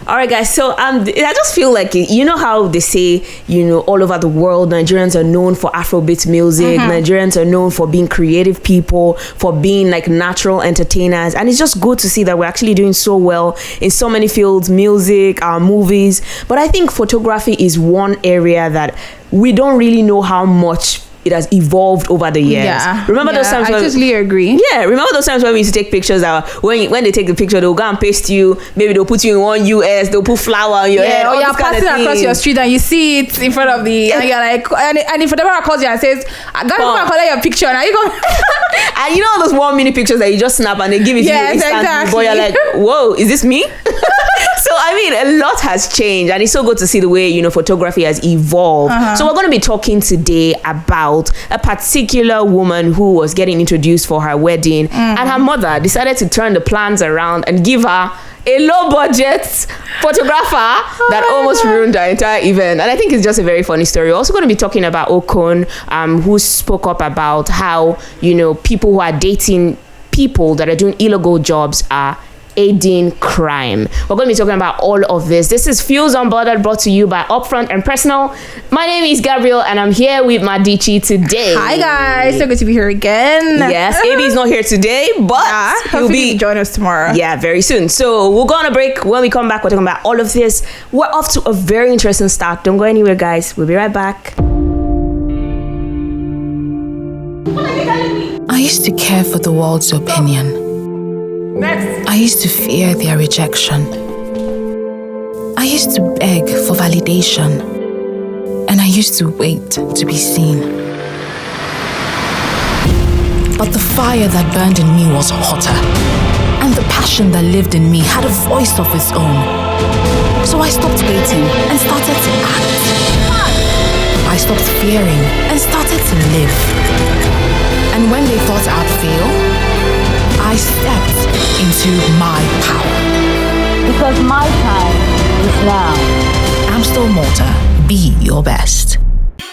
All right, guys. So I just feel like, you know how they say, all over the world, Nigerians are known for Afrobeat music. Nigerians are known for being creative people, for being like natural entertainers. And it's just good to see that we're actually doing so well in so many fields, music, movies. But I think photography is one area that we don't really know how much it has evolved over the years. Remember those times? I totally agree. Yeah, remember those times when we used to take pictures? When they take the picture, they'll go and paste you. Maybe they'll put you in one US. They'll put flower on your head. Or you're passing across your street and you see it in front of the, and you're like, and if photographer calls you and says, "I gotta come and collect your picture," and you go, and you know those 1 minute pictures that you just snap and they give it to you instantly. Exactly. But you're like, whoa, is this me? So I mean, a lot has changed, and it's so good to see the way photography has evolved. So we're going to be talking today about a particular woman who was getting introduced for her wedding, and her mother decided to turn the plans around and give her a low budget photographer that almost ruined the entire event. And I think it's just a very funny story. We're also going to be talking about Okon, who spoke up about how people who are dating people that are doing illegal jobs are aiding crime. We're going to be talking about all of this. This is Fuse Unbothered, brought to you by Upfront and Personal. My name is Gabriel, and I'm here with Madichi today. Hi guys, so good to be here again. Yes, AB is not here today, but he'll be join us tomorrow. Yeah, very soon. So we'll go on a break. When we come back, we're talking about all of this. We're off to a very interesting start. Don't go anywhere, guys. We'll be right back. I used to care for the world's opinion. Next. I used to fear their rejection. I used to beg for validation. And I used to wait to be seen. But the fire that burned in me was hotter. And the passion that lived in me had a voice of its own. So I stopped waiting and started to act. I stopped fearing and started to live. And when they thought I'd fail, I stepped into my power. Because my time is now. Amstel Malta, be your best.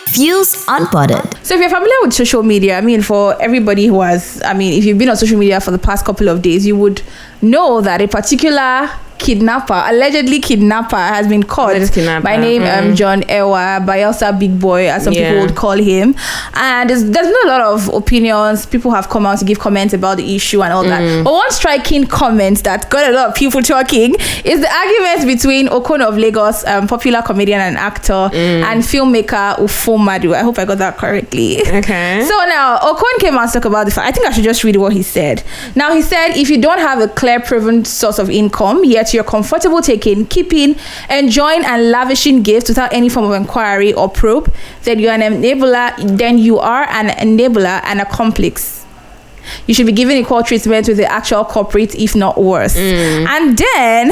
Fuse Unbothered. So if you're familiar with social media, for everybody who has, if you've been on social media for the past couple of days, you would know that a particular allegedly kidnapper has been caught by name John Ewa, Bayelsa Big Boy, as some people would call him. And there's been a lot of opinions. People have come out to give comments about the issue and all that. But one striking comment that got a lot of people talking is the argument between Okon of Lagos, popular comedian and actor, and filmmaker Ufomadu. I hope I got that correctly. Okay. So now Okon came out to talk about the fact. I think I should just read what he said. Now he said, if you don't have a clear proven source of income, yet you're comfortable taking, keeping, enjoying and lavishing gifts without any form of inquiry or probe, then you are an enabler and accomplice. You should be given equal treatment with the actual culprit, if not worse. And then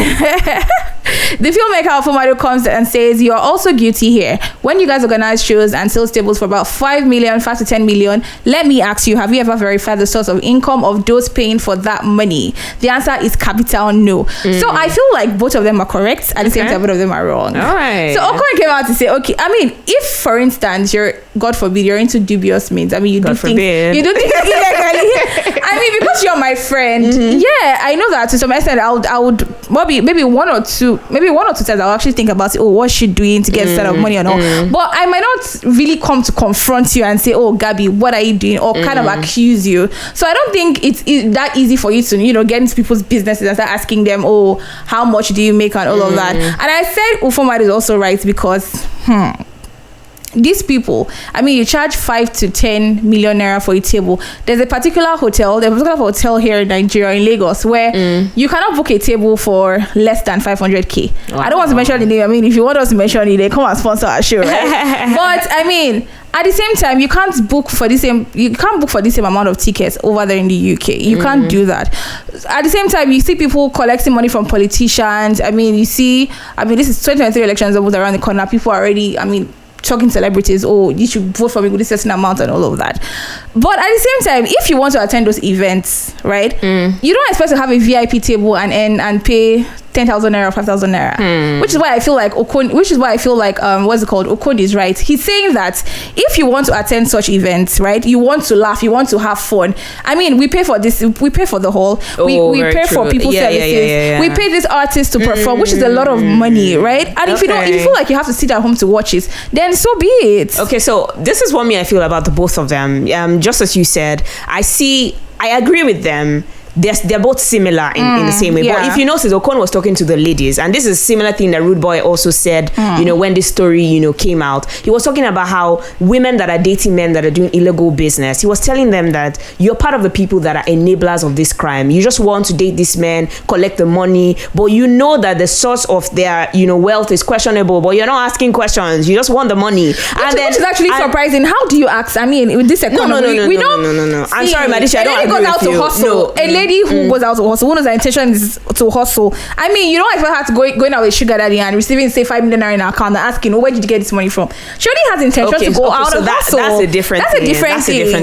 the filmmaker Ufomadu comes and says, you are also guilty here. When you guys organize shows and sales tables for about 5 to 10 million, let me ask you, have you ever verified the source of income of those paying for that money? The answer is capital no. So I feel like both of them are correct. At the same time, both of them are wrong. All right. So Okon came out to say, okay, if for instance you're, God forbid, you're into dubious means, you do things illegally. Because you're my friend, I know that to some extent I would maybe one or two times I'll actually think about it. Oh, what's she doing to get a set of money and all? But I might not really come to confront you and say, oh, Gabby, what are you doing? Or kind of accuse you. So I don't think it's that easy for you to get into people's businesses and start asking them, oh, how much do you make and all of that. And I said Ufomadu is also right because these people, you charge 5 to 10 million naira for a table. There's a particular hotel here in Nigeria, in Lagos, where you cannot book a table for less than 500k. I don't want to mention the name. If you want us to mention it, they come and sponsor our show, right? But at the same time, you can't book for the same amount of tickets over there in the UK. You can't do that. At the same time, you see people collecting money from politicians. You see, this is 2023 elections almost around the corner. People are already, talking celebrities, oh, you should vote for me with this certain amount and all of that. But at the same time, if you want to attend those events, right, you don't expect to have a VIP table and pay 10,000 naira, 5,000 naira. Which is why I feel like what's it called? Okon is right. He's saying that if you want to attend such events, right, you want to laugh, you want to have fun. I mean, we pay for this, we pay for the hall, we pay for people's services, we pay these artists to perform, which is a lot of money, right? And if you feel like you have to sit at home to watch it, then so be it. Okay, so this is what I feel about the both of them. Just as you said, I agree with them. They're both similar in the same way. But if you notice, Okon was talking to the ladies, and this is a similar thing that Rude Boy also said, when this story, came out. He was talking about how women that are dating men that are doing illegal business, he was telling them that you're part of the people that are enablers of this crime. You just want to date this man, collect the money, but you know that the source of their, wealth is questionable, but you're not asking questions. You just want the money. Which is actually surprising. How do you ask? I mean, with this economy, no. I'm sorry, Madisha, I don't agree with you. Hustle. Lady who goes out to hustle, who knows her intention is to hustle. I mean, you don't expect her to going out with sugar daddy and receiving, say, 5 million naira in her account and asking, where did you get this money from? She already has intention to go out and hustle. That's a different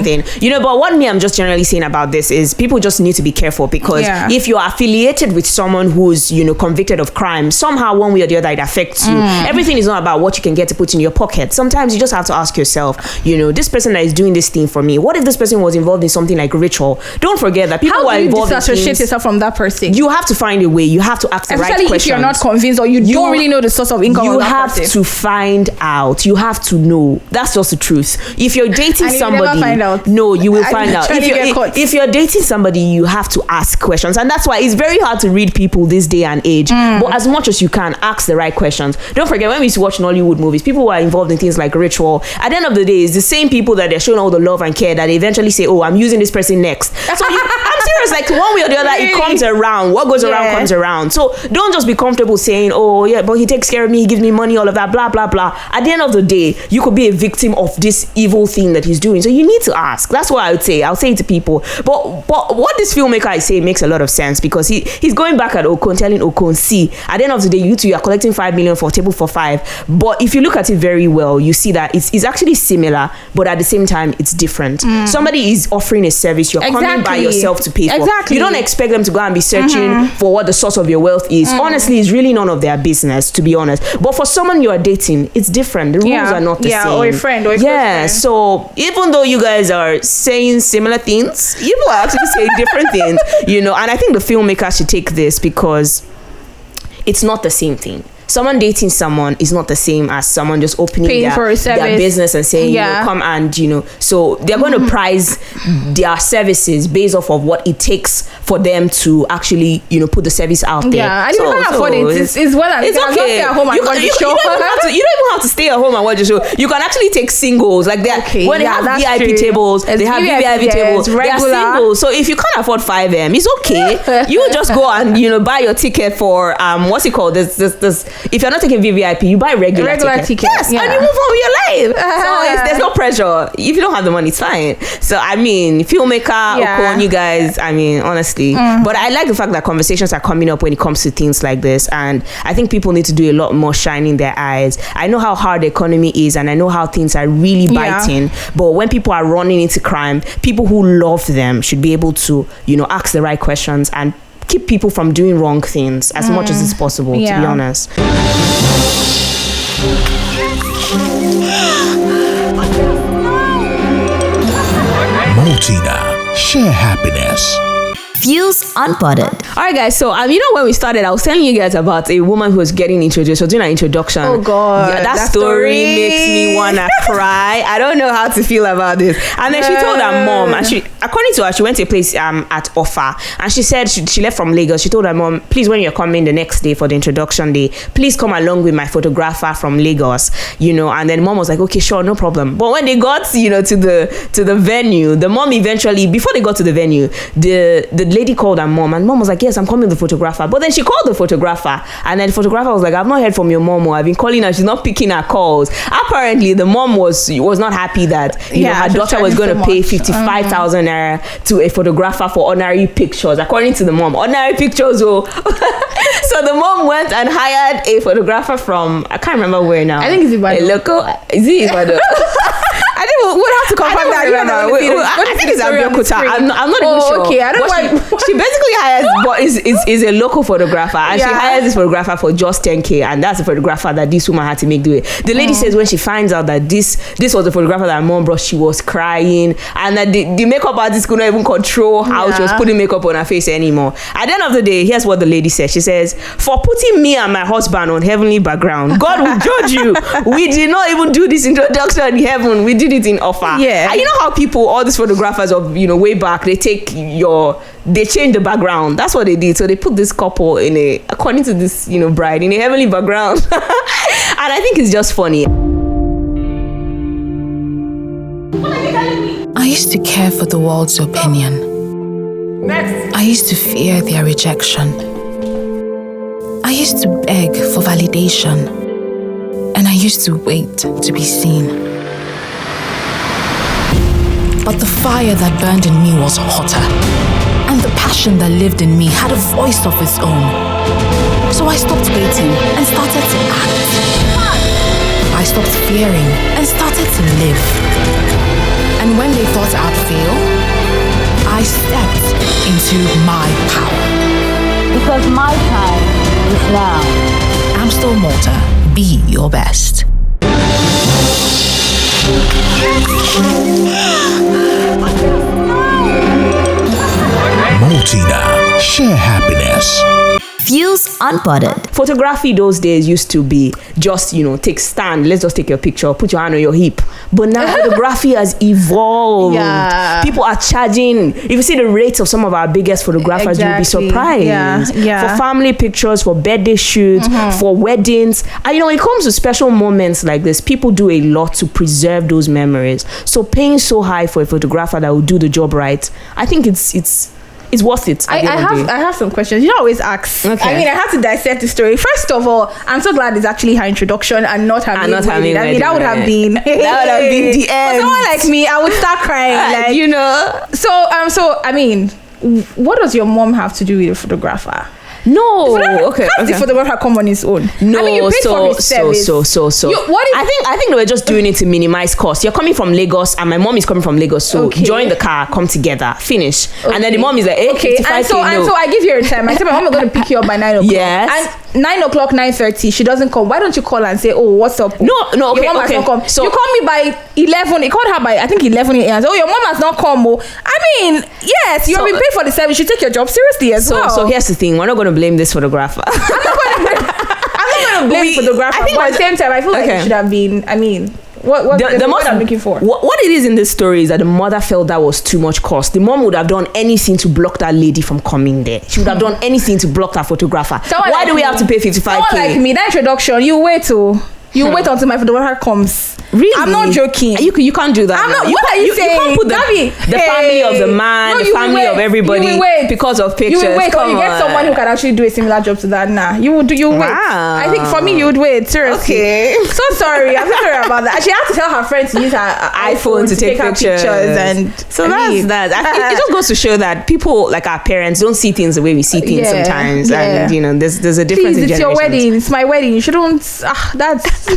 thing. But what I'm just generally saying about this is people just need to be careful, because if you're affiliated with someone who's, convicted of crime, somehow one way or the other it affects you. Everything is not about what you can get to put in your pocket. Sometimes you just have to ask yourself, this person that is doing this thing for me, what if this person was involved in something like ritual? Don't forget that people are involved in disassociate yourself from that person. You have to find a way. You have to ask the right questions. Especially if you're not convinced or you don't really know the source of income. You have to find out. You have to know. That's just the truth. If you're dating somebody, no, you will find out. If you're dating somebody, you have to ask questions, and that's why it's very hard to read people this day and age. But as much as you can, ask the right questions. Don't forget, when we used to watch Nollywood movies, people who are involved in things like ritual, at the end of the day, it's the same people that they're showing all the love and care that they eventually say, "Oh, I'm using this person next." So I'm serious. Like one way or the other, it comes around. What goes around comes around. So don't just be comfortable saying, "Oh yeah, but he takes care of me, he gives me money, all of that, blah blah blah." At the end of the day, you could be a victim of this evil thing that he's doing. So you need to ask. That's what I would say. I'll say it to people. But what this filmmaker is saying makes a lot of sense, because he's going back at Okon, telling Okon, see, at the end of the day, you two are collecting 5 million for table for 5. But if you look at it very well, you see that it's actually similar, but at the same time, it's different. Somebody is offering a service, you're coming by yourself to pay for. You don't expect them to go and be searching for what the source of your wealth is. Honestly, it's really none of their business, to be honest. But for someone you are dating, it's different. The rules are not the same. Or a friend, or a friend. So even though you guys are saying similar things, people are actually saying different things, and I think the filmmaker should take this, because it's not the same thing. Someone dating someone is not the same as someone just opening their business and saying, come and, so they're going to price their services based off of what it takes for them to actually, put the service out there. Yeah, and you can't afford it. It's well and it's okay. Stay at home and watch the show. You don't even have to stay at home and watch the show. You can actually take singles. Like when they have VIP tables, they have VIP tables. They are singles. So if you can't afford 5M, it's okay. You just go and, buy your ticket for, what's it called? This. If you're not taking VVIP, you buy regular ticket. Yes, and you move on with your life. So there's no pressure. If you don't have the money, it's fine. So I mean, filmmaker, Okon, you guys, I mean, honestly. But I like the fact that conversations are coming up when it comes to things like this, and I think people need to do a lot more shining their eyes. I know how hard the economy is, and I know how things are really biting. But when people are running into crime, people who love them should be able to, ask the right questions and keep people from doing wrong things as much as it's possible, to be honest. Multina, share happiness. Fuse Unpotted. All right, guys. So, when we started, I was telling you guys about a woman who was getting introduced. She was doing an introduction. Oh, God. Yeah, that story makes me want to cry. I don't know how to feel about this. And then she told her mom, and according to her, she went to a place at Offa, and she said she left from Lagos. She told her mom, please, when you're coming the next day for the introduction day, please come along with my photographer from Lagos, and then mom was like, okay, sure, no problem. But when they got, to the venue, the mom eventually, before they got to the venue, the lady called her mom, and mom was like, yes, I'm coming with the photographer. But then she called the photographer, and then the photographer was like, I've not heard from your mom, or I've been calling her, she's not picking her calls. Apparently the mom was not happy that her daughter was going to pay 55,000 naira to a photographer for ordinary pictures, according to the mom. Ordinary pictures. So the mom went and hired a photographer from, I can't remember where now. I think it's Ibadan. A local, is it Ibadan? I think we'll have to confirm that. I think it's Abeokuta. I'm not even sure. Okay, I don't know why. She basically hires, but is a local photographer, and she hires this photographer for just 10K, and that's the photographer that this woman had to make do it. The lady says when she finds out that this was the photographer that her mom brought, she was crying, and that the makeup artist could not even control how she was putting makeup on her face anymore. At the end of the day, here's what the lady says. She says, "For putting me and my husband on heavenly background, God will judge you. We did not even do this introduction in heaven. We did it in offer." Yeah. And you know how people, all these photographers of way back, they change the background. That's what they did. So they put this couple according to this bride, in a heavenly background. And I think it's just funny. I used to care for the world's opinion. Next. I used to fear their rejection. I used to beg for validation. And I used to wait to be seen. But the fire that burned in me was hotter. And the passion that lived in me had a voice of its own. So I stopped waiting and started to act. I stopped fearing and started to live. And when they thought I'd fail, I stepped into my power. Because my time is now. Amstel Malta, be your best. Maltina, share happiness. Fuse Unpotted. Photography those days used to be just, take stand, let's just take your picture, put your hand on your hip. But now photography has evolved. Yeah. People are charging. If you see the rates of some of our biggest photographers, you'll be surprised. Yeah. For family pictures, for birthday shoots, for weddings. And when it comes to special moments like this, people do a lot to preserve those memories. So paying so high for a photographer that will do the job right, I think it's worth it. I have some questions. You always ask. Okay. I mean, I have to dissect the story. First of all, I'm so glad it's actually her introduction and not her main wedding. I mean, that would have been the end. For someone like me, I would start crying. So I mean, what does your mom have to do with a photographer? No, Can't the photographer come on his own? No, I mean, you paid for his service. I think they were just doing it to minimize cost. You're coming from Lagos, and my mom is coming from Lagos, so join the car, come together, finish, and then the mom is like, and so I give you a time. I said my mom is going to pick you up by 9 o'clock. Yes. And 9 o'clock, 9:30, she doesn't come. Why don't you call and say, "Oh, what's up?" No, okay, your mom has not come. So you call me by 11. You called her by 11 a.m. Oh, your mom has not come. Oh, I mean, yes, you've been paid for the service. You take your job seriously as well. So here's the thing: we're not going to blame this photographer. I'm not going to blame the photographer. But at the same time, I feel like it should have been. I mean, what I'm looking for? What it is in this story is that the mother felt that was too much cost. The mom would have done anything to block that lady from coming there. She would have done anything to block that photographer. Why do we have to pay 55K? Someone like me, that introduction, you wait until my photographer comes. Really? I'm not joking. You can't do that. What are you saying? You can't put the family of the man, the family of everybody because of pictures. You will wait until you get someone who can actually do a similar job to that. You wait. I think for me, you would wait. Seriously. Okay. So sorry. I'm so sorry about that. She had to tell her friends to use her iPhone to take her pictures. And so that's that. It just goes to show that people like our parents don't see things the way we see things sometimes. Yeah. And there's a difference in generations. It's your wedding. It's my wedding. You shouldn't. That's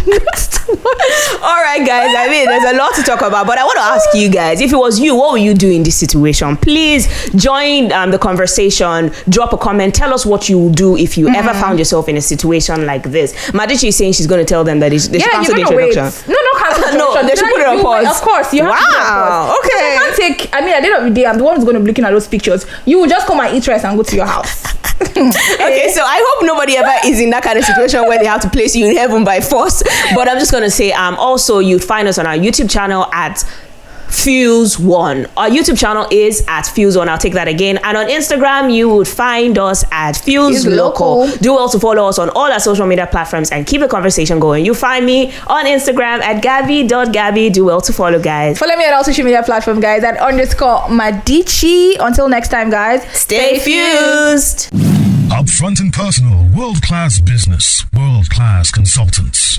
all right, guys. I mean, there's a lot to talk about, but I want to ask you guys, if it was you, what would you do in this situation? Please join the conversation. Drop a comment. Tell us what you would do if you ever found yourself in a situation like this. Madichi is saying she's going to tell them that they should cancel the introduction. No, cancel. No, they should put it on pause. Of course, you have to put it on pause. Okay. You can't take. I mean, at the end of the day, I'm the one who's going to be looking at those pictures. You will just come and eat rice and go to your house. Okay, so I hope nobody ever is in that kind of situation where they have to place you in heaven by force. But I'm just gonna say, also you'd find us on our YouTube channel at Fuse One. Our YouTube channel is at Fuse One. I'll take that again. And on Instagram, you would find us at Fuse Local. Do also follow us on all our social media platforms and keep the conversation going. You find me on Instagram at Gabby.Gabby. Do well to follow, guys. Follow me on all social media platforms, guys, at _Madichi. Until next time, guys, stay fused. Upfront and personal, world-class business, world-class consultants.